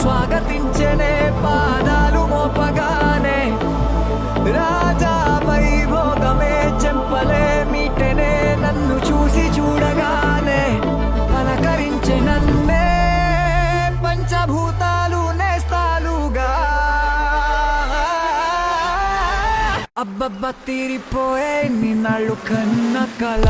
స్వాగతించనే పాదాలు మోపగానే రాజా వైభోగమే చెంపలే మీటనే నన్ను చూసి చూడగానే పలకరించె నన్నే పంచభూతాలు నేస్తాలుగా అబ్బబ్బ తీరిపోయే నిన్నాళ్ళు కన్న కళ